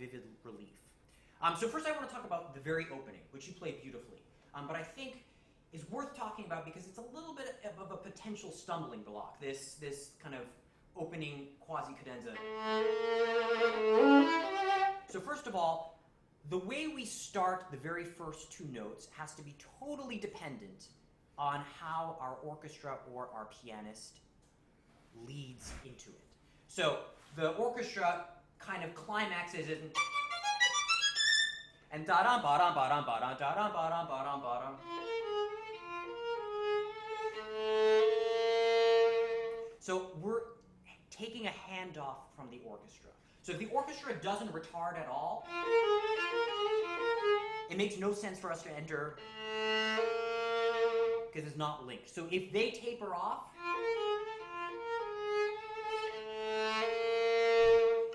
vivid relief. So first I want to talk about the very opening, which you play beautifully, but I think is worth talking about because it's a little bit of a potential stumbling block, this kind of opening quasi-cadenza. So first of all, the way we start the very first two notes has to be totally dependent on how our orchestra or our pianist leads into it. So the orchestra kind of climaxes in and da-dum, ba-dum, ba-dum, ba-dum, da-dum, ba-dum, ba-dum, ba-dum. So we're taking a handoff from the orchestra. So if the orchestra doesn't retard at all, it makes no sense for us to enter because it's not linked. So if they taper off,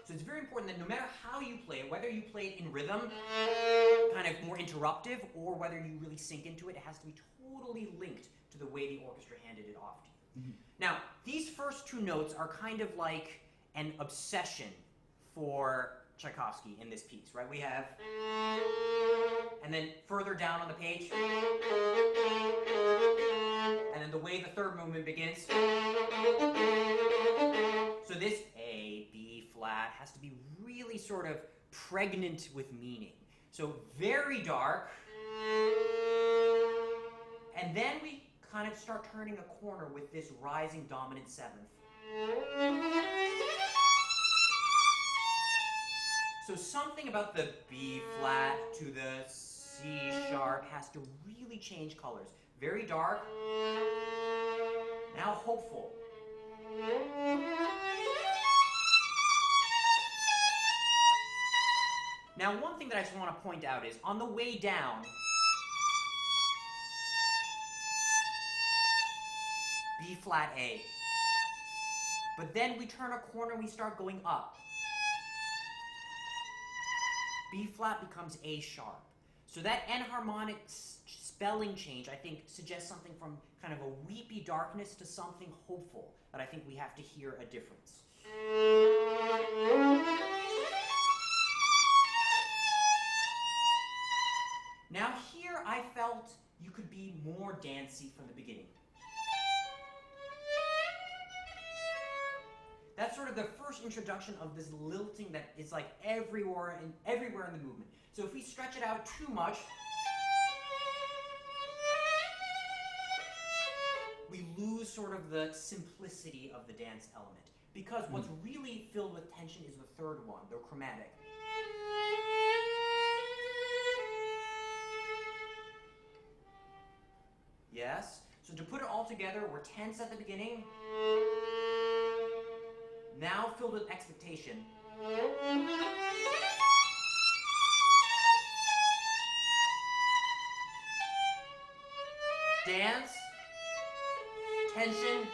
so it's very important that no matter how you play it, whether you play it in rhythm, kind of more interruptive, or whether you really sink into it, it has to be totally linked to the way the orchestra handed it off to you. Mm-hmm. Now, these first two notes are kind of like an obsession for Tchaikovsky in this piece, right? We have, and then further down on the page, and then the way the third movement begins. So this A, B flat has to be really sort of pregnant with meaning. So very dark, and then we kind of start turning a corner with this rising dominant seventh. So something about the B flat to the C sharp has to really change colors. Very dark, now hopeful. Now one thing that I just want to point out is on the way down, B flat A. But then we turn a corner and we start going up. B flat becomes A sharp. So that enharmonic spelling change, I think, suggests something from kind of a weepy darkness to something hopeful, that I think we have to hear a difference. Now here I felt you could be more dancey from the beginning. That's sort of the first introduction of this lilting that is like everywhere in the movement. So if we stretch it out too much, we lose sort of the simplicity of the dance element. Because what's really filled with tension is the third one, the chromatic. Yes? So to put it all together, we're tense at the beginning. Now filled with expectation. Dance, tension,